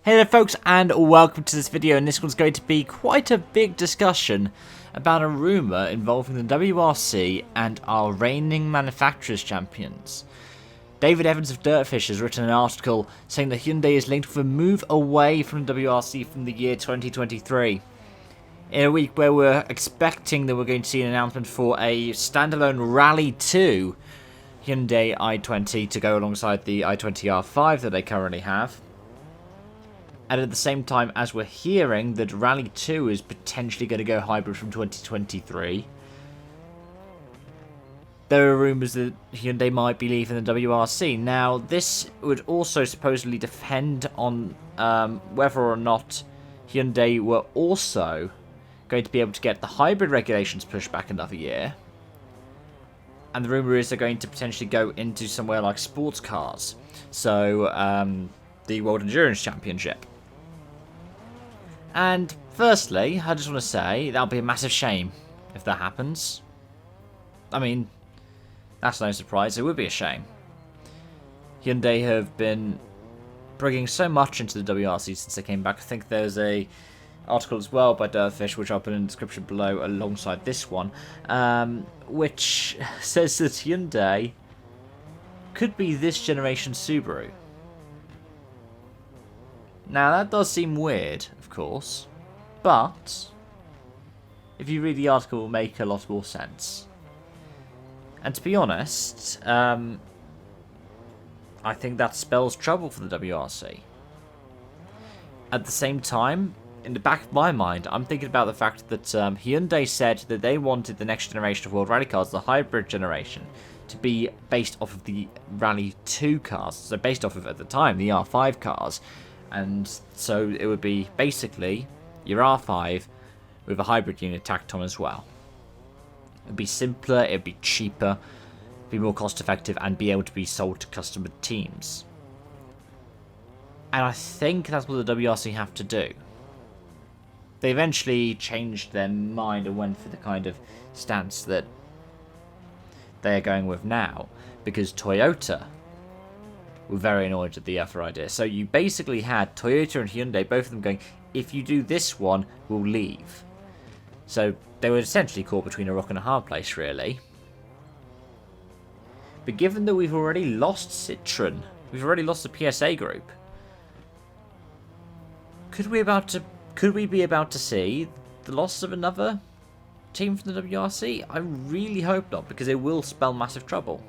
Hey there folks, and welcome to this video, and this one's going to be quite a big discussion about a rumour involving the WRC and our reigning manufacturers champions. David Evans of Dirtfish has written an article saying that Hyundai is linked with a move away from the WRC from the year 2023. In a week where we're expecting that we're going to see an announcement for a standalone Rally 2 Hyundai i20 to go alongside the i20R5 that they currently have. And at the same time as we're hearing that Rally 2 is potentially going to go hybrid from 2023, there are rumours that Hyundai might be leaving the WRC. Now, this would also supposedly depend on whether or not Hyundai were also going to be able to get the hybrid regulations pushed back another year. And the rumour is they're going to potentially go into somewhere like sports cars. So, the World Endurance Championship. And firstly, I just want to say that'll be a massive shame if that happens. I mean, that's no surprise. It would be a shame. Hyundai have been bringing so much into the WRC since they came back. I think there's a article as well by Dirtfish, which I'll put in the description below alongside this one, which says that Hyundai could be this generation Subaru. Now, that does seem weird, of course, but if you read the article, it will make a lot more sense. And to be honest, I think that spells trouble for the WRC. At the same time, in the back of my mind, I'm thinking about the fact that Hyundai said that they wanted the next generation of World Rally cars, the hybrid generation, to be based off of the Rally 2 cars, so based off of, at the time, the R5 cars. And so it would be basically your R5 with a hybrid unit tacked on as well. It'd be simpler, it'd be cheaper, be more cost effective, and be able to be sold to customer teams. And I think that's what the WRC have to do. They eventually changed their mind and went for the kind of stance that they're going with now, because Toyota were very annoyed at the other idea. So you basically had Toyota and Hyundai, both of them going, if you do this one, we'll leave. So they were essentially caught between a rock and a hard place, really. But given that we've already lost Citroën, we've already lost the PSA group, could we be about to see the loss of another team from the WRC? I really hope not, because it will spell massive trouble.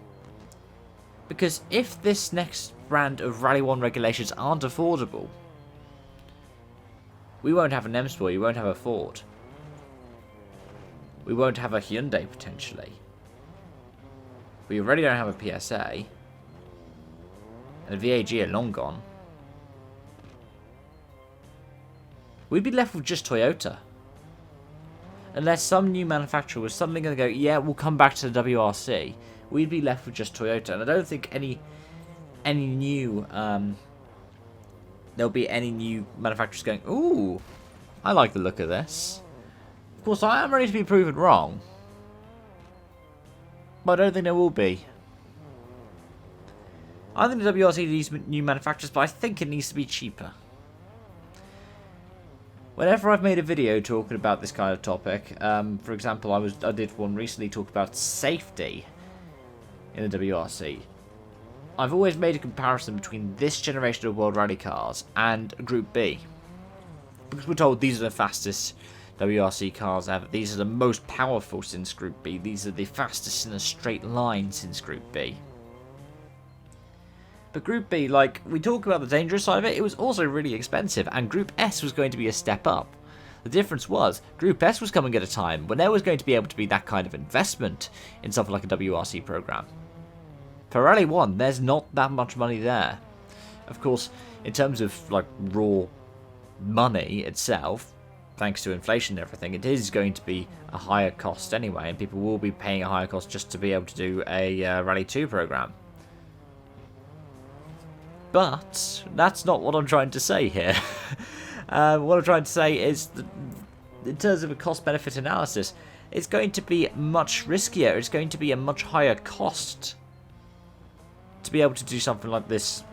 Because if this next brand of Rally 1 regulations aren't affordable, we won't have an M-Sport, we won't have a Ford. We won't have a Hyundai, potentially. We already don't have a PSA. And a VAG are long gone. We'd be left with just Toyota. Unless some new manufacturer was suddenly going to go, yeah, we'll come back to the WRC. We'd be left with just Toyota, and I don't think any new there'll be any new manufacturers going, ooh, I like the look of this. Of course, I am ready to be proven wrong, but I don't think there will be. I think the WRC needs new manufacturers, but I think it needs to be cheaper. Whenever I've made a video talking about this kind of topic, for example, I did one recently talk about safety in the WRC. I've always made a comparison between this generation of World Rally cars and Group B. Because we're told these are the fastest WRC cars ever. These are the most powerful since Group B. These are the fastest in a straight line since Group B. But Group B, like, we talk about the dangerous side of it, it was also really expensive, and Group S was going to be a step up. The difference was, Group S was coming at a time when there was going to be able to be that kind of investment in something like a WRC program. For Rally 1, there's not that much money there. Of course, in terms of like raw money itself, thanks to inflation and everything, it is going to be a higher cost anyway, and people will be paying a higher cost just to be able to do a Rally 2 program. But that's not what I'm trying to say here. What I'm trying to say is that in terms of a cost-benefit analysis, it's going to be much riskier. It's going to be a much higher cost to be able to do something like this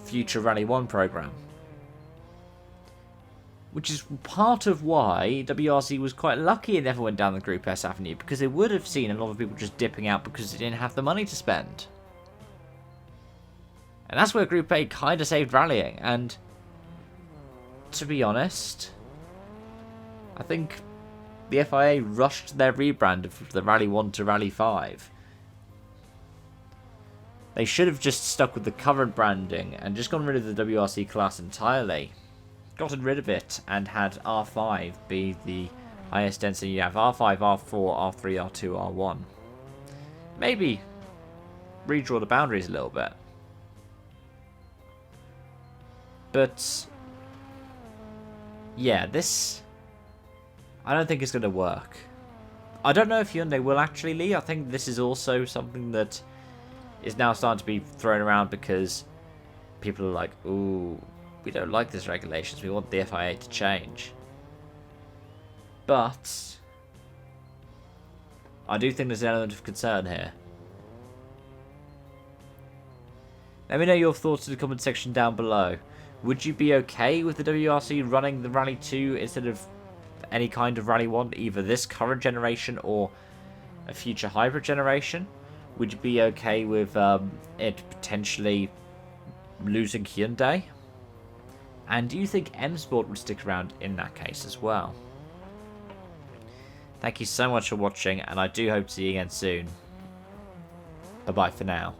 future Rally 1 program. Which is part of why WRC was quite lucky it never went down the Group S avenue, because they would have seen a lot of people just dipping out because they didn't have the money to spend. And that's where Group A kind of saved rallying, and to be honest, I think the FIA rushed their rebrand of the Rally 1 to Rally 5. They should have just stuck with the current branding and just gotten rid of the WRC class entirely. Gotten rid of it and had R5 be the highest density. You have R5, R4, R3, R2, R1. Maybe redraw the boundaries a little bit. But yeah, this I don't think it's going to work. I don't know if Hyundai will actually leave. I think this is also something that is now starting to be thrown around because people are like, ooh, we don't like these regulations. We want the FIA to change. But I do think there's an element of concern here. Let me know your thoughts in the comment section down below. Would you be okay with the WRC running the Rally 2 instead of any kind of Rally 1, either this current generation or a future hybrid generation? Would you be okay with it potentially losing Hyundai? And do you think M Sport would stick around in that case as well? Thank you so much for watching, and I do hope to see you again soon. Bye bye for now.